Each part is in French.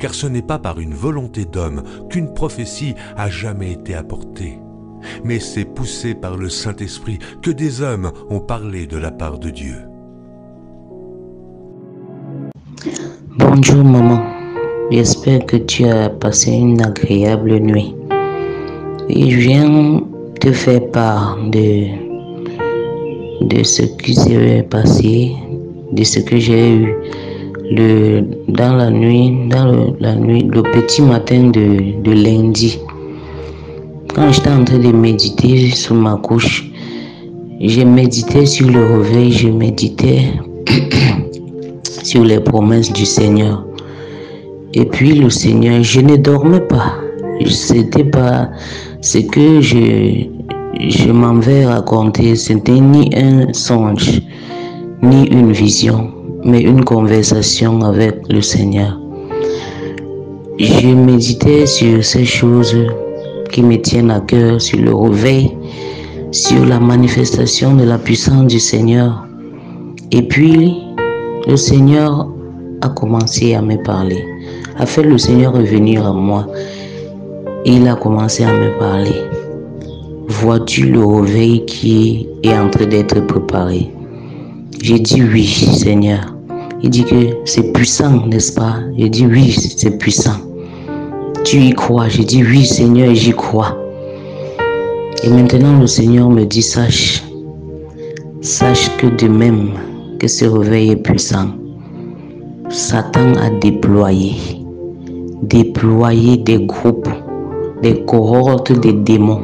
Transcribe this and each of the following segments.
car ce n'est pas par une volonté d'homme qu'une prophétie a jamais été apportée, mais c'est poussé par le Saint-Esprit que des hommes ont parlé de la part de Dieu. Bonjour maman, j'espère que tu as passé une agréable nuit. Et je viens te faire part de ce qui s'est passé, de ce que j'ai eu dans la nuit, le petit matin de lundi. Quand j'étais en train de méditer sur ma couche, je méditais sur le réveil, je méditais sur les promesses du Seigneur. Et puis le Seigneur, je ne dormais pas. C'était pas ce que je m'en vais raconter. C'était ni un songe, ni une vision, mais une conversation avec le Seigneur. Je méditais sur ces choses qui me tiennent à cœur, sur le réveil, sur la manifestation de la puissance du Seigneur. Et puis, le Seigneur a commencé à me parler, a fait le Seigneur revenir à moi. Il a commencé à me parler. Vois-tu le réveil qui est en train d'être préparé? J'ai dit oui, Seigneur. Il dit que c'est puissant, n'est-ce pas? J'ai dit oui, c'est puissant. Tu y crois? J'ai dit oui, Seigneur, j'y crois. Et maintenant, le Seigneur me dit, sache que de même que ce réveil est puissant, Satan a déployé des groupes, des cohortes de démons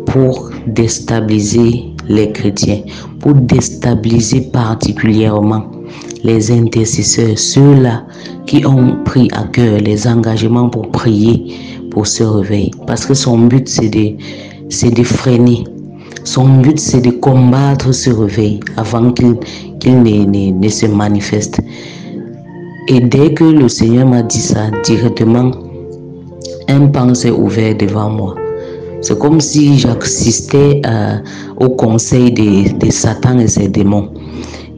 pour déstabiliser les chrétiens, pour déstabiliser particulièrement les intercesseurs, ceux-là qui ont pris à cœur les engagements pour prier pour ce réveil. Parce que son but, c'est de freiner. Son but, c'est de combattre ce réveil avant qu'il ne se manifeste. Et dès que le Seigneur m'a dit ça, directement, un pan s'est ouvert devant moi. C'est comme si j'assistais au conseil de Satan et ses démons.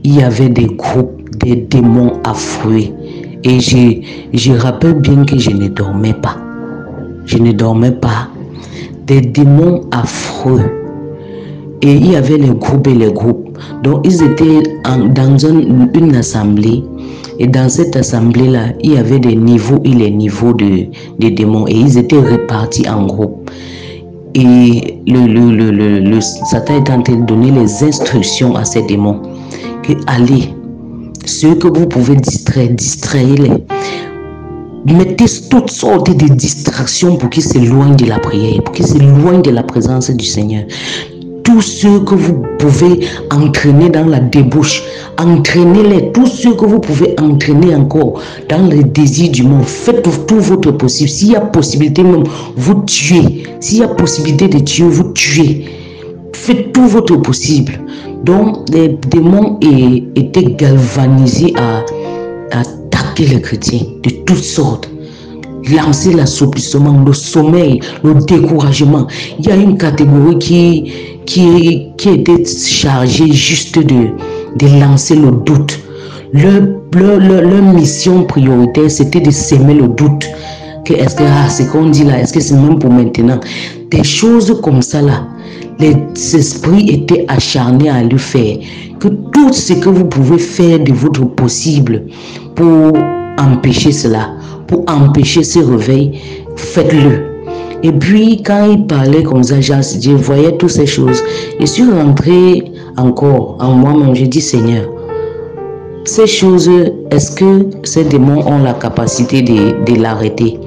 Il y avait des groupes, des démons affreux. Et je rappelle bien que je ne dormais pas. Je ne dormais pas. Des démons affreux. Et il y avait les groupes et les groupes. Donc ils étaient dans une assemblée. Et dans cette assemblée-là, il y avait des niveaux et les niveaux de démons. Et ils étaient répartis en groupes. Et le Satan est en train de donner les instructions à ces démons. Que allez, ceux que vous pouvez distraire, distraez-les. Mettez toutes sortes de distractions pour qu'ils s'éloignent de la prière, pour qu'ils s'éloignent de la présence du Seigneur. Tous ceux que vous pouvez entraîner dans la débauche, entraînez-les. Tous ceux que vous pouvez entraîner encore dans le désir du monde, faites tout votre possible. S'il y a possibilité même, vous tuez. S'il y a possibilité de tuer, vous tuez. Faites tout votre possible. Donc, les démons étaient galvanisés à attaquer les chrétiens de toutes sortes. Lancer l'assouplissement, le sommeil, le découragement. Il y a une catégorie qui était chargée juste de lancer le doute. Leur mission prioritaire, c'était de semer le doute. Que est-ce que ce qu'on dit là, est-ce que c'est même pour maintenant? Des choses comme ça là. Les esprits étaient acharnés à le faire. Que tout ce que vous pouvez faire de votre possible pour empêcher cela, pour empêcher ce réveil, faites-le. Et puis, quand il parlait comme ça, je voyais toutes ces choses. Je suis rentré encore en moi-même. Je dis, Seigneur, ces choses, est-ce que ces démons ont la capacité de l'arrêter?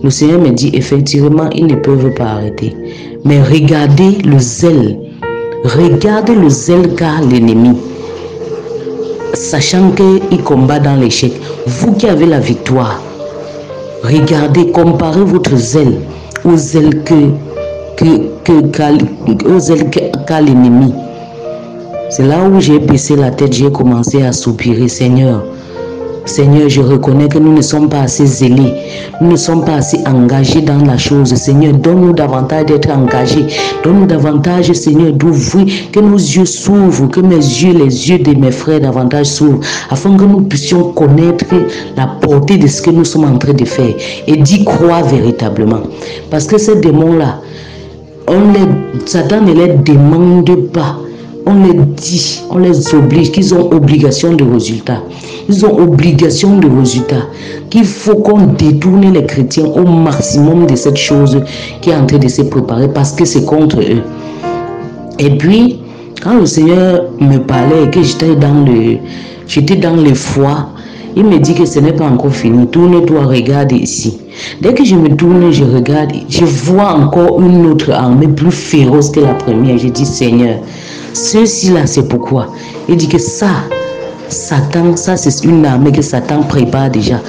Le Seigneur me dit, effectivement, ils ne peuvent pas arrêter. Mais regardez le zèle. Regardez le zèle qu'a l'ennemi. Sachant qu'il combat dans l'échec. Vous qui avez la victoire, regardez, comparez votre zèle au zèle qu'a l'ennemi. C'est là où j'ai baissé la tête, j'ai commencé à soupirer. Seigneur, Seigneur, je reconnais que nous ne sommes pas assez zélés, nous ne sommes pas assez engagés dans la chose. Seigneur, donne-nous davantage d'être engagés, donne-nous davantage, Seigneur, d'ouvrir, que nos yeux s'ouvrent, que mes yeux, les yeux de mes frères davantage s'ouvrent, afin que nous puissions connaître la portée de ce que nous sommes en train de faire et d'y croire véritablement. Parce que ces démons-là, Satan ne les demande pas. On les dit, on les oblige, qu'ils ont obligation de résultat. Ils ont obligation de résultat. Qu'il faut qu'on détourne les chrétiens au maximum de cette chose qui est en train de se préparer parce que c'est contre eux. Et puis, quand le Seigneur me parlait et que j'étais dans le foie, il me dit que ce n'est pas encore fini. Tourne-toi, regarde ici. Dès que je me tourne, je regarde, je vois encore une autre armée plus féroce que la première. Je dis, Seigneur, ceci-là, c'est pourquoi. Il dit que Satan, ça c'est une armée que Satan prépare déjà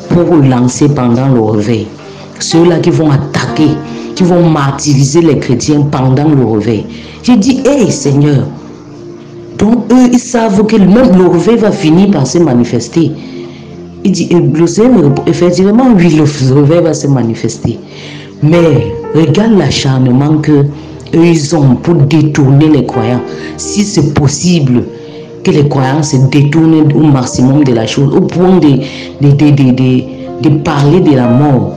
pour lancer pendant le réveil. Ceux-là qui vont attaquer, qui vont martyriser les chrétiens pendant le réveil. J'ai dit, hey Seigneur, donc eux, ils savent que même le réveil va finir par se manifester. Il dit, le Seigneur, effectivement, oui, le réveil va se manifester. Mais regarde l'acharnement que eux, ils ont pour détourner les croyants. Si c'est possible que les croyants se détournent au maximum de la chose, au point de parler de la mort.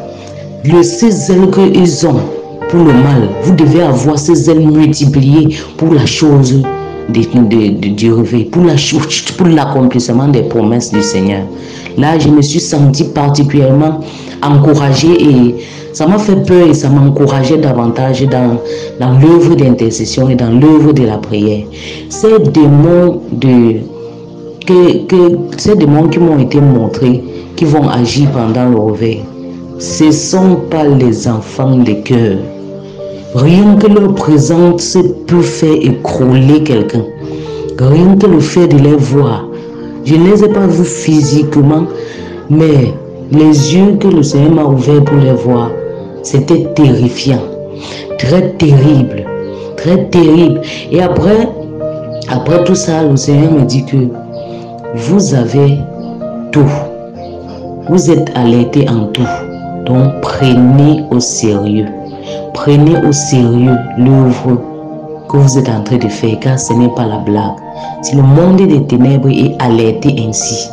Ces ailes qu'ils ont pour le mal, vous devez avoir ces ailes multipliées pour la chose du réveil, pour l'accomplissement des promesses du Seigneur. Là, je me suis senti particulièrement encouragé et ça m'a fait peur et ça m'encourageait davantage dans l'œuvre d'intercession et dans l'œuvre de la prière. Ces démons qui m'ont été montrés, qui vont agir pendant le réveil, ce ne sont pas les enfants de cœur. Rien que leur présence peut faire écrouler quelqu'un. Rien que le fait de les voir. Je ne les ai pas vus physiquement, mais les yeux que le Seigneur m'a ouverts pour les voir, c'était terrifiant, très terrible, très terrible. Et après tout ça, le Seigneur me dit que vous avez tout. Vous êtes alertés en tout. Donc prenez au sérieux. Prenez au sérieux l'œuvre que vous êtes en train de faire, car ce n'est pas la blague. Si le monde des ténèbres est alerté ainsi,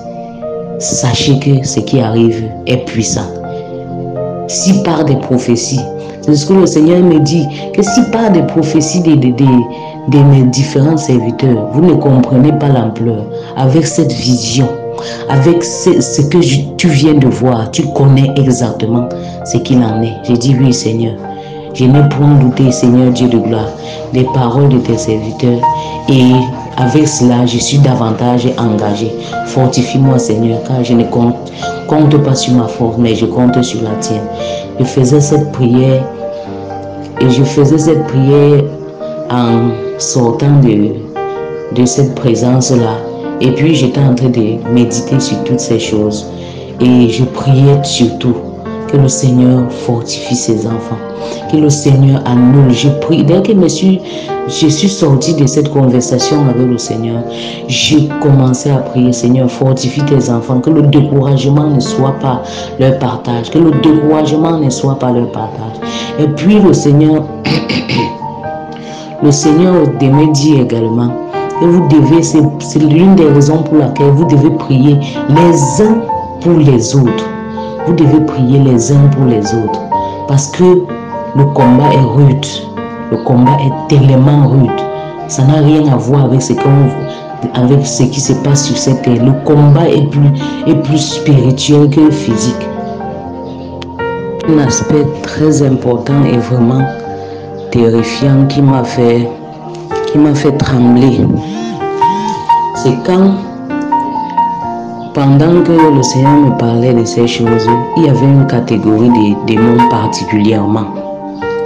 sachez que ce qui arrive est puissant. Si par des prophéties, c'est ce que le Seigneur me dit, que si par des prophéties de mes différents serviteurs, vous ne comprenez pas l'ampleur, avec cette vision, avec ce que tu viens de voir, tu connais exactement ce qu'il en est. J'ai dit oui Seigneur, je n'ai point douté Seigneur Dieu de gloire, des paroles de tes serviteurs et avec cela je suis davantage engagé. Fortifie-moi Seigneur, car je ne compte pas sur ma force, mais je compte sur la tienne. Je faisais cette prière et je faisais cette prière en sortant de cette présence-là. Et puis j'étais en train de méditer sur toutes ces choses. Et je priais surtout que le Seigneur fortifie ses enfants. Que le Seigneur annule. Je prie. Dès que je suis sorti de cette conversation avec le Seigneur, j'ai commencé à prier, Seigneur, fortifie tes enfants. Que le découragement ne soit pas leur partage. Que le découragement ne soit pas leur partage. Et puis le Seigneur de me dit également que vous devez, c'est l'une des raisons pour laquelle vous devez prier les uns pour les autres. Vous devez prier les uns pour les autres. Parce que le combat est rude. Le combat est tellement rude. Ça n'a rien à voir avec ce qui se passe sur cette terre. Le combat est plus spirituel que physique. Un aspect très important et vraiment terrifiant qui m'a fait trembler. C'est quand, pendant que le Seigneur me parlait de ces choses, il y avait une catégorie de démons particulièrement.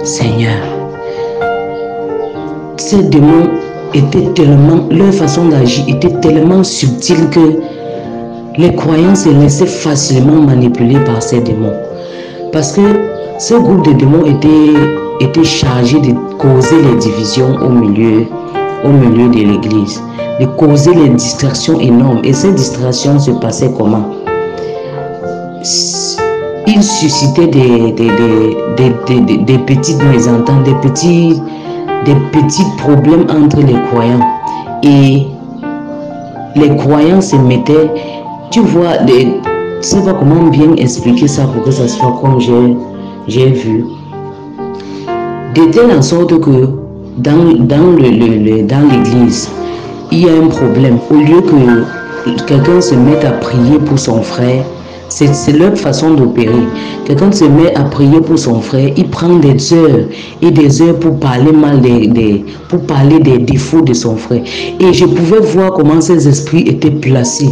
Seigneur, ces démons étaient tellement, leur façon d'agir était tellement subtile que les croyants se laissaient facilement manipuler par ces démons. Parce que ce groupe de démons était chargé de causer les divisions au milieu de l'église, de causer les distractions énormes. Et ces distractions se passaient comment? il suscitait des petites mésententes, des petits problèmes entre les croyants. Et les croyants se mettaient, tu vois, je ne sais pas comment bien expliquer ça pour que ça soit comme j'ai vu. De telle sorte que dans l'église, il y a un problème. Au lieu que quelqu'un se mette à prier pour son frère, c'est leur façon d'opérer. Quelqu'un se met à prier pour son frère, il prend des heures et des heures pour parler mal pour parler des défauts de son frère. Et je pouvais voir comment ces esprits étaient placés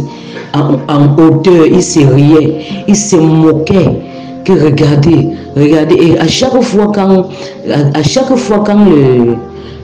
en hauteur. Ils se riaient, ils se moquaient. Que regardez. Et à chaque fois quand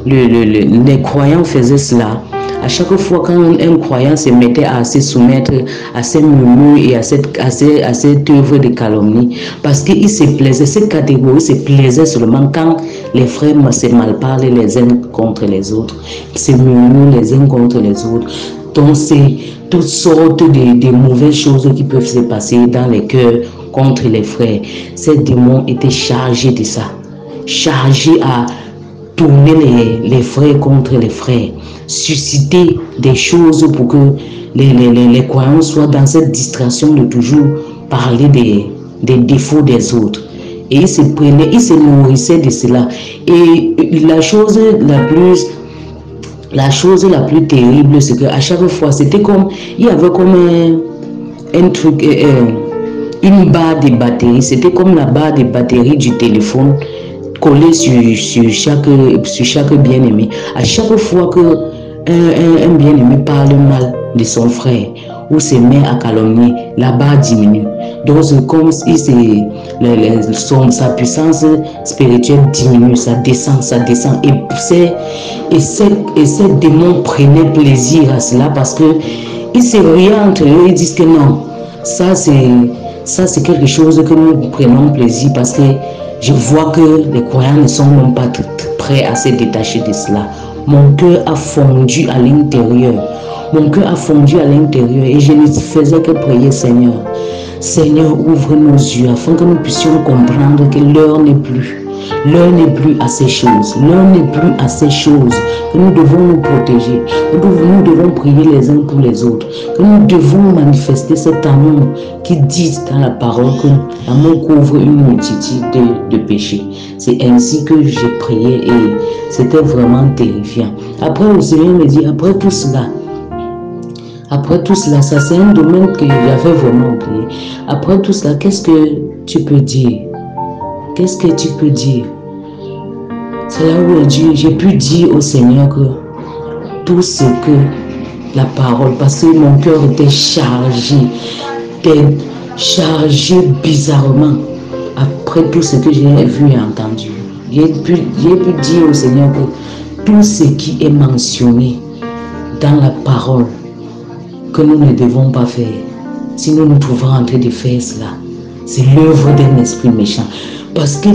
les croyants faisaient cela, à chaque fois quand un croyant se mettait à se soumettre à ces murmures et à cette œuvre de calomnie, parce qu'il se plaisait, cette catégorie se plaisait seulement quand les frères se malparlent les uns contre les autres, se murmurent les uns contre les autres. Donc c'est toutes sortes de mauvaises choses qui peuvent se passer dans les cœurs contre les frères. Ces démons étaient chargés de ça, chargés à tourner les frères contre les frères, susciter des choses pour que les croyants soient dans cette distraction de toujours parler des défauts des autres. Et ils se nourrissaient de cela. Et la chose la plus terrible, c'est qu'à chaque fois, c'était comme, il y avait comme un truc, une barre de batterie. C'était comme la barre de batterie du téléphone collée sur chaque bien-aimé. À chaque fois que un bien-aimé parle mal de son frère ou se met à calomnier, la barre diminue. Donc c'est comme si sa puissance spirituelle diminue, ça descend. Et ces démons prenaient plaisir à cela parce que ils se riaient entre eux, ils disent que non, ça c'est quelque chose que nous prenons plaisir parce que je vois que les croyants ne sont même pas prêts à se détacher de cela. Mon cœur a fondu à l'intérieur. Mon cœur a fondu à l'intérieur et je ne faisais que prier, Seigneur. Seigneur, ouvre nos yeux afin que nous puissions comprendre que l'heure n'est plus. L'heure n'est plus à ces choses. L'heure n'est plus à ces choses. Que nous devons nous protéger. Nous devons prier les uns pour les autres. Que nous devons manifester cet amour qui dit dans la parole que l'amour couvre une multitude de péchés. C'est ainsi que j'ai prié et c'était vraiment terrifiant. Après, le Seigneur me dit, après tout cela, ça c'est un domaine que j'avais vraiment oublié. Après tout cela, qu'est-ce que tu peux dire? Qu'est-ce que tu peux dire? C'est là où j'ai pu dire au Seigneur que tout ce que la parole, parce que mon cœur était chargé bizarrement après tout ce que j'ai vu et entendu. J'ai pu dire au Seigneur que tout ce qui est mentionné dans la parole, que nous ne devons pas faire, si nous nous trouvons en train de faire cela, c'est l'œuvre d'un esprit méchant. Parce que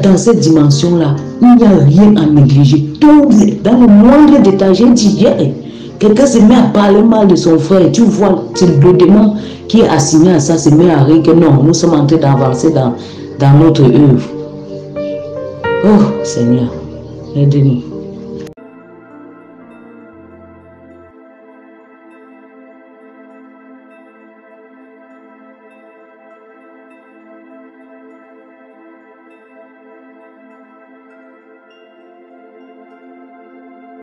dans cette dimension-là, il n'y a rien à négliger. Tout, dans le moindre détail, j'ai dit hier, quelqu'un se met à parler mal de son frère. Tu vois, c'est le démon qui est assigné à ça, se met à rire que non, nous sommes en train d'avancer dans notre œuvre. Oh Seigneur, aide-nous.